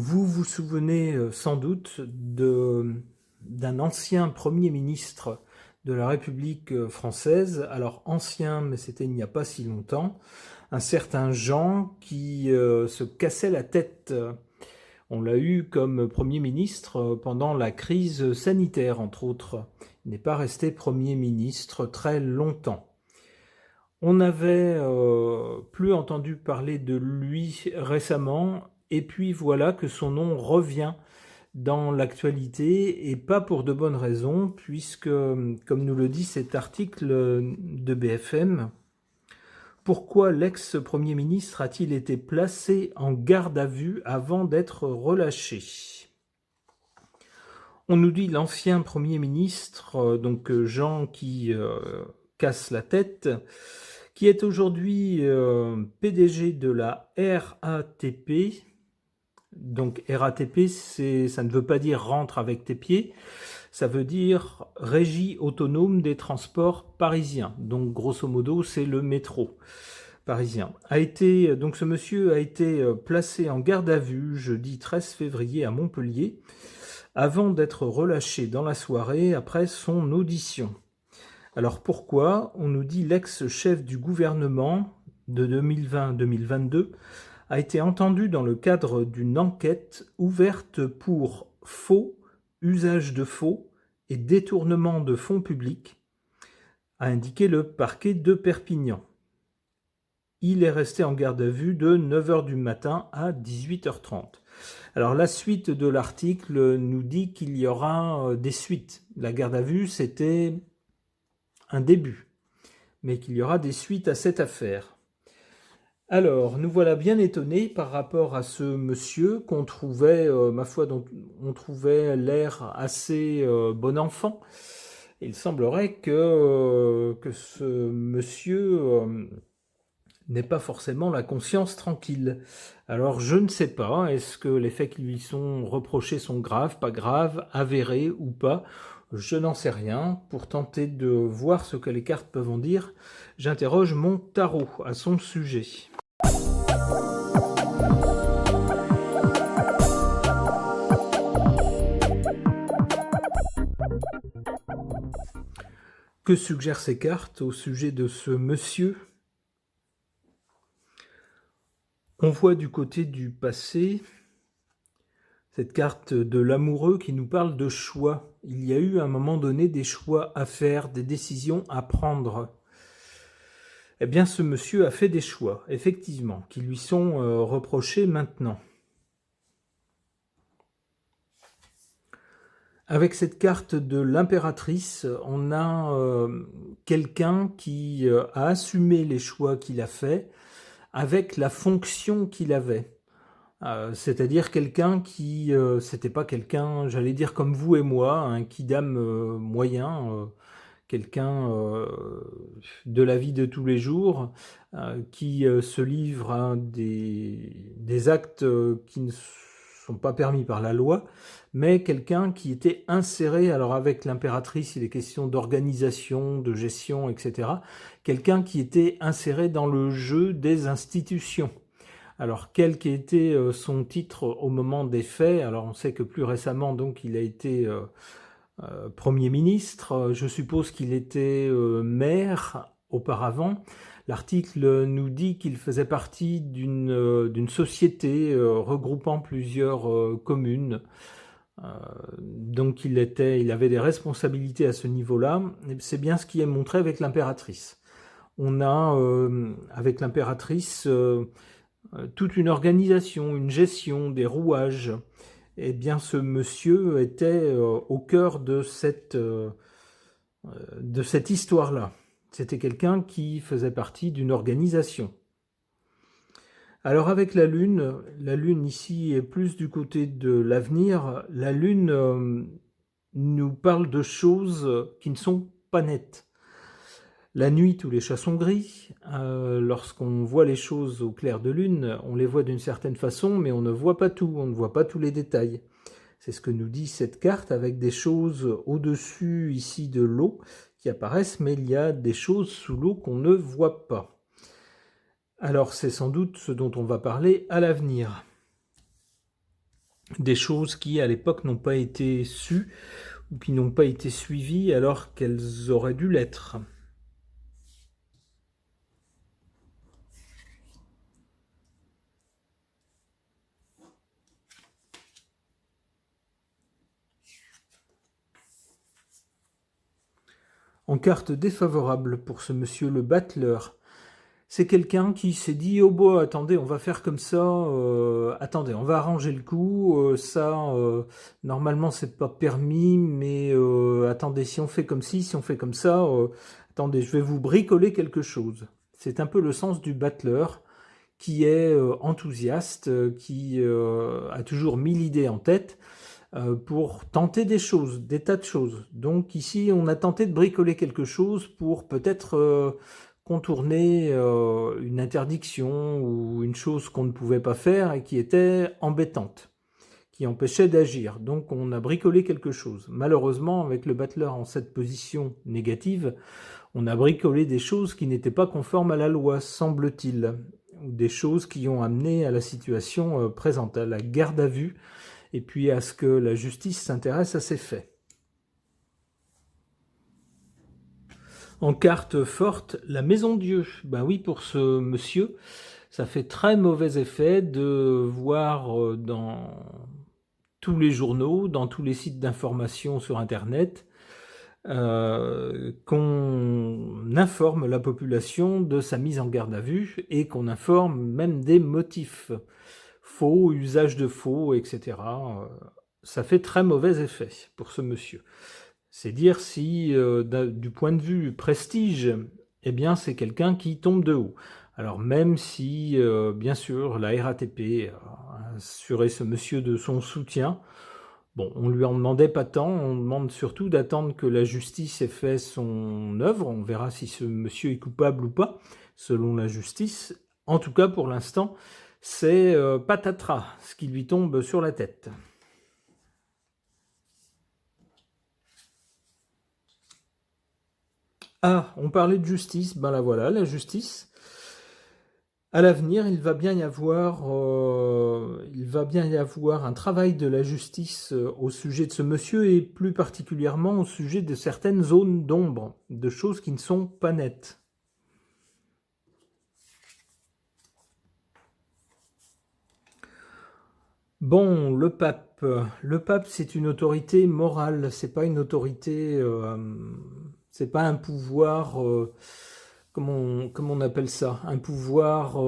Vous vous souvenez sans doute d'un ancien Premier ministre de la République française, alors ancien, mais c'était il n'y a pas si longtemps, un certain Jean qui se cassait la tête. On l'a eu comme Premier ministre pendant la crise sanitaire, entre autres. Il n'est pas resté Premier ministre très longtemps. On n'avait plus entendu parler de lui récemment, et puis voilà que son nom revient dans l'actualité, et pas pour de bonnes raisons, puisque, comme nous le dit cet article de BFM, pourquoi l'ex-premier ministre a-t-il été placé en garde à vue avant d'être relâché ? On nous dit l'ancien Premier ministre, donc Jean qui casse la tête, qui est aujourd'hui PDG de la RATP. Donc RATP, ça ne veut pas dire rentre avec tes pieds, ça veut dire Régie autonome des transports parisiens. Donc grosso modo, c'est le métro parisien. Donc ce monsieur a été placé en garde à vue jeudi 13 février à Montpellier, avant d'être relâché dans la soirée après son audition. Alors pourquoi ? On nous dit l'ex-chef du gouvernement de 2020-2022 a été entendu dans le cadre d'une enquête ouverte pour faux, usage de faux et détournement de fonds publics, a indiqué le parquet de Perpignan. Il est resté en garde à vue de 9h du matin à 18h30. Alors la suite de l'article nous dit qu'il y aura des suites. La garde à vue, c'était un début, mais qu'il y aura des suites à cette affaire. Alors, nous voilà bien étonnés par rapport à ce monsieur qu'on trouvait, ma foi, dont on trouvait l'air assez bon enfant. Il semblerait que ce monsieur n'ait pas forcément la conscience tranquille. Alors, je ne sais pas, est-ce que les faits qui lui sont reprochés sont graves, pas graves, avérés ou pas ? Je n'en sais rien. Pour tenter de voir ce que les cartes peuvent en dire, j'interroge mon tarot à son sujet. Que suggèrent ces cartes au sujet de ce monsieur ? On voit du côté du passé cette carte de l'amoureux qui nous parle de choix. Il y a eu à un moment donné des choix à faire, des décisions à prendre. Eh bien, ce monsieur a fait des choix, effectivement, qui lui sont reprochés maintenant. Avec cette carte de l'impératrice, on a quelqu'un qui a assumé les choix qu'il a faits avec la fonction qu'il avait. C'est-à-dire quelqu'un qui, c'était pas quelqu'un, j'allais dire comme vous et moi, un kidam moyen, quelqu'un de la vie de tous les jours, qui se livre à des actes qui ne sont pas permis par la loi, mais quelqu'un qui était inséré, alors avec l'impératrice, il est question d'organisation, de gestion, etc., quelqu'un qui était inséré dans le jeu des institutions. Alors, quel qu'était son titre au moment des faits ? Alors, on sait que plus récemment, donc, il a été Premier ministre. Je suppose qu'il était maire auparavant. L'article nous dit qu'il faisait partie d'une société regroupant plusieurs communes. Donc il avait des responsabilités à ce niveau-là. C'est bien ce qui est montré avec l'impératrice. On a avec l'impératrice toute une organisation, une gestion, des rouages. Eh bien, ce monsieur était au cœur de cette histoire-là. C'était quelqu'un qui faisait partie d'une organisation. Alors avec la Lune ici est plus du côté de l'avenir. La Lune nous parle de choses qui ne sont pas nettes. La nuit, tous les chats sont gris. Lorsqu'on voit les choses au clair de lune, on les voit d'une certaine façon, mais on ne voit pas tout, on ne voit pas tous les détails. C'est ce que nous dit cette carte, avec des choses au-dessus ici de l'eau qui apparaissent, mais il y a des choses sous l'eau qu'on ne voit pas. Alors c'est sans doute ce dont on va parler à l'avenir. des choses qui à l'époque n'ont pas été sues ou qui n'ont pas été suivies alors qu'elles auraient dû l'être. En carte défavorable pour ce monsieur le battleur, c'est quelqu'un qui s'est dit oh bon attendez on va faire comme ça, attendez on va arranger le coup, ça normalement c'est pas permis mais attendez si on fait comme ci, si on fait comme ça, attendez je vais vous bricoler quelque chose. C'est un peu le sens du battleur qui est enthousiaste, qui a toujours 1000 idées en tête pour tenter des choses, des tas de choses. Donc ici, on a tenté de bricoler quelque chose pour peut-être contourner une interdiction ou une chose qu'on ne pouvait pas faire et qui était embêtante, qui empêchait d'agir. Donc on a bricolé quelque chose. Malheureusement, avec le battleur en cette position négative, on a bricolé des choses qui n'étaient pas conformes à la loi, semble-t-il, ou des choses qui ont amené à la situation présente, à la garde à vue, et puis à ce que la justice s'intéresse à ces faits. En carte forte, la Maison Dieu. Ben oui, pour ce monsieur, ça fait très mauvais effet de voir dans tous les journaux, dans tous les sites d'information sur Internet, qu'on informe la population de sa mise en garde à vue et qu'on informe même des motifs faux, usage de faux, etc. Ça fait très mauvais effet pour ce monsieur. C'est dire si, du point de vue prestige, eh bien c'est quelqu'un qui tombe de haut. Alors même si, bien sûr, la RATP a assuré ce monsieur de son soutien, bon, on lui en demandait pas tant, on demande surtout d'attendre que la justice ait fait son œuvre, on verra si ce monsieur est coupable ou pas, selon la justice. En tout cas, pour l'instant, c'est patatras, ce qui lui tombe sur la tête. Ah, on parlait de justice, ben la voilà, la justice. À l'avenir, il va bien y avoir un travail de la justice au sujet de ce monsieur et plus particulièrement au sujet de certaines zones d'ombre, de choses qui ne sont pas nettes. Bon, le pape, c'est une autorité morale, c'est pas une autorité, c'est pas un pouvoir, comment on appelle ça, un pouvoir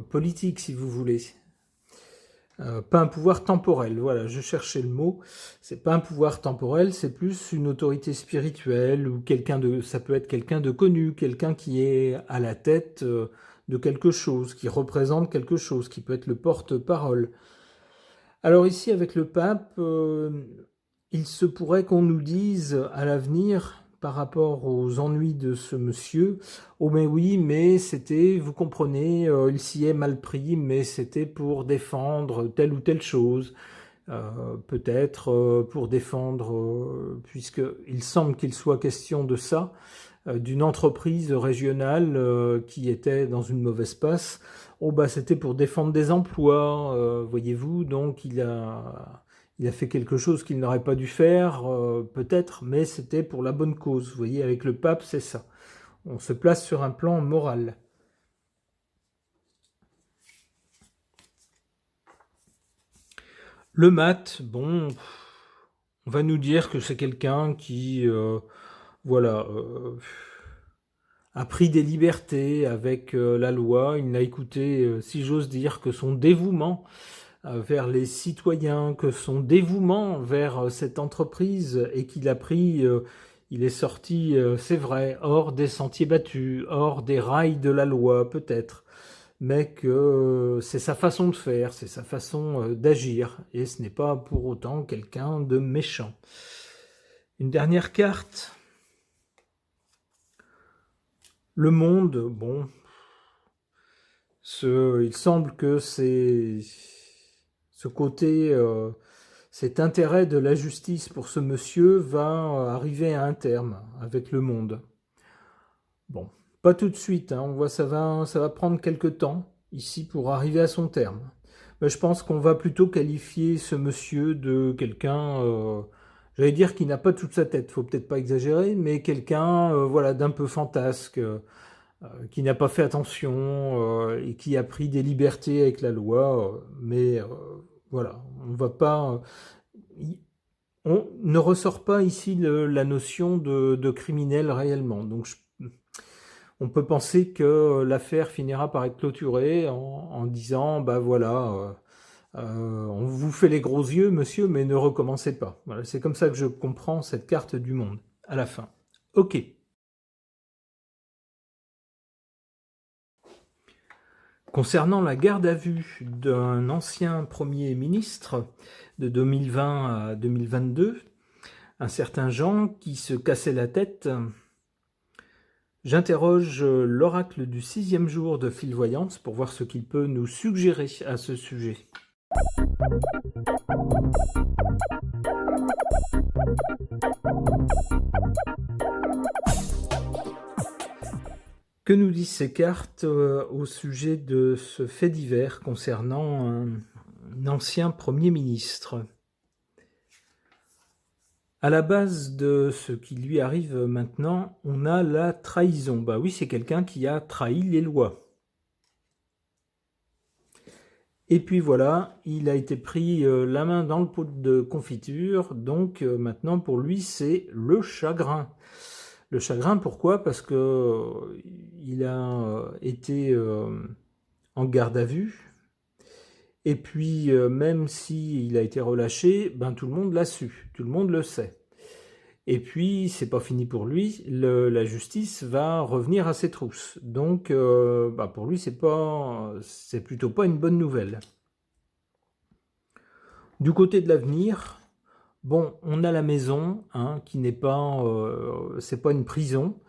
politique, si vous voulez. Pas un pouvoir temporel, voilà, je cherchais le mot. C'est pas un pouvoir temporel, c'est plus une autorité spirituelle ou ça peut être quelqu'un de connu, quelqu'un qui est à la tête de quelque chose, qui représente quelque chose, qui peut être le porte-parole. Alors ici, avec le pape, il se pourrait qu'on nous dise à l'avenir, par rapport aux ennuis de ce monsieur, oh mais oui, mais c'était, vous comprenez, il s'y est mal pris, mais c'était pour défendre telle ou telle chose, peut-être pour défendre, puisqu'il semble qu'il soit question de ça, d'une entreprise régionale qui était dans une mauvaise passe. Oh bah c'était pour défendre des emplois, voyez-vous, donc il a fait quelque chose qu'il n'aurait pas dû faire, peut-être, mais c'était pour la bonne cause. Vous voyez, avec le pape, c'est ça. On se place sur un plan moral. Le mat, bon, on va nous dire que c'est quelqu'un qui, voilà, a pris des libertés avec la loi. Il n'a écouté, si j'ose dire, que son dévouement vers les citoyens, que son dévouement vers cette entreprise et qu'il a pris, il est sorti, c'est vrai, hors des sentiers battus, hors des rails de la loi peut-être, mais que c'est sa façon de faire, c'est sa façon d'agir, et ce n'est pas pour autant quelqu'un de méchant. Une dernière carte. Le monde, bon, il semble que ce côté, cet intérêt de la justice pour ce monsieur va arriver à un terme avec le monde. Bon, pas tout de suite, hein, on voit ça va prendre quelque temps ici pour arriver à son terme. Je pense qu'on va plutôt qualifier ce monsieur de quelqu'un, j'allais dire qui n'a pas toute sa tête, faut peut-être pas exagérer, mais quelqu'un voilà, d'un peu fantasque, qui n'a pas fait attention et qui a pris des libertés avec la loi, mais voilà, on va pas, on ne ressort pas ici la notion de criminel réellement. Donc on peut penser que l'affaire finira par être clôturée en disant, bah voilà, on vous fait les gros yeux, monsieur, mais ne recommencez pas. Voilà, c'est comme ça que je comprends cette carte du monde à la fin. Ok. Concernant la garde à vue d'un ancien Premier ministre de 2020 à 2022, un certain Jean qui se cassait la tête, j'interroge l'oracle du 6e jour de Fil-Voyance pour voir ce qu'il peut nous suggérer à ce sujet. Que nous disent ces cartes au sujet de ce fait divers concernant un ancien Premier ministre? À la base de ce qui lui arrive maintenant, on a la trahison. Bah oui, c'est quelqu'un qui a trahi les lois. Et puis voilà, il a été pris la main dans le pot de confiture, donc maintenant pour lui c'est le chagrin. Le chagrin, pourquoi? Parce que il a été en garde à vue, et puis même s'il a été relâché, ben tout le monde l'a su, tout le monde le sait. Et puis c'est pas fini pour lui, la justice va revenir à ses trousses. Donc pour lui c'est plutôt pas une bonne nouvelle. Du côté de l'avenir, bon, on a la maison, hein, qui n'est pas, c'est pas une prison,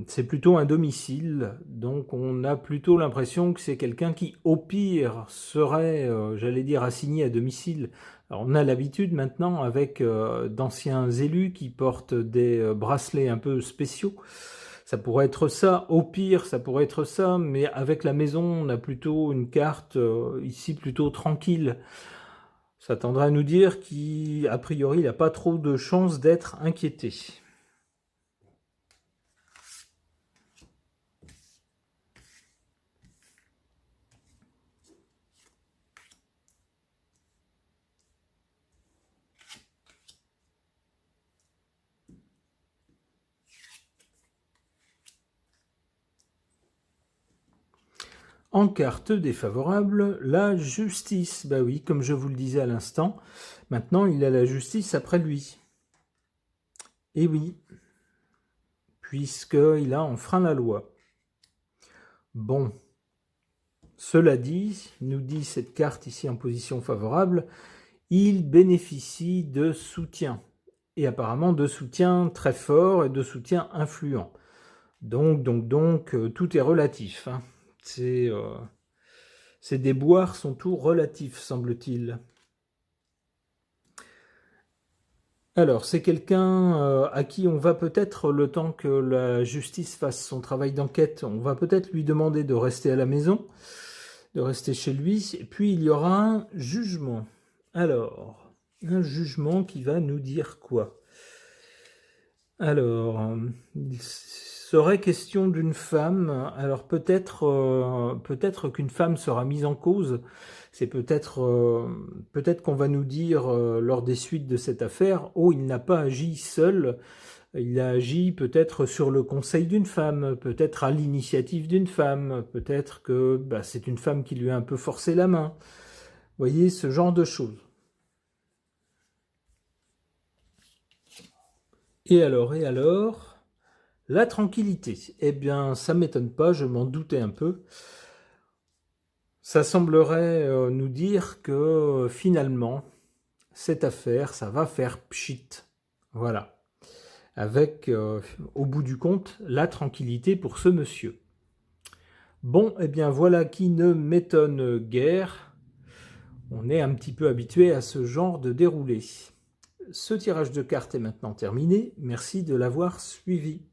c'est plutôt un domicile, donc on a plutôt l'impression que c'est quelqu'un qui, au pire, serait, j'allais dire, assigné à domicile. Alors, on a l'habitude maintenant avec d'anciens élus qui portent des bracelets un peu spéciaux. Ça pourrait être ça, au pire, ça pourrait être ça, mais avec la maison, on a plutôt une carte ici plutôt tranquille. Ça tendrait à nous dire qu'a priori, il n'a pas trop de chances d'être inquiété. En carte défavorable, la justice. Bah oui, comme je vous le disais à l'instant, maintenant il a la justice après lui. Et oui, puisqu'il a enfreint la loi. Bon, cela dit, nous dit cette carte ici en position favorable, il bénéficie de soutien. Et apparemment de soutien très fort et de soutien influent. Donc, tout est relatif. Hein. Ces déboires sont tout relatifs, semble-t-il. Alors, c'est quelqu'un à qui on va peut-être, le temps que la justice fasse son travail d'enquête, on va peut-être lui demander de rester à la maison, de rester chez lui, et puis il y aura un jugement. Alors, un jugement qui va nous dire quoi? Alors, il serait question d'une femme. Alors peut-être qu'une femme sera mise en cause. C'est peut-être qu'on va nous dire lors des suites de cette affaire, oh, il n'a pas agi seul. Il a agi peut-être sur le conseil d'une femme, peut-être à l'initiative d'une femme, peut-être que c'est une femme qui lui a un peu forcé la main. Vous voyez, ce genre de choses. Et alors, la tranquillité. Eh bien, ça m'étonne pas, je m'en doutais un peu. Ça semblerait nous dire que finalement, cette affaire, ça va faire pchit. Voilà. Avec, au bout du compte, la tranquillité pour ce monsieur. Bon, eh bien voilà qui ne m'étonne guère. On est un petit peu habitué à ce genre de déroulé. Ce tirage de cartes est maintenant terminé. Merci de l'avoir suivi.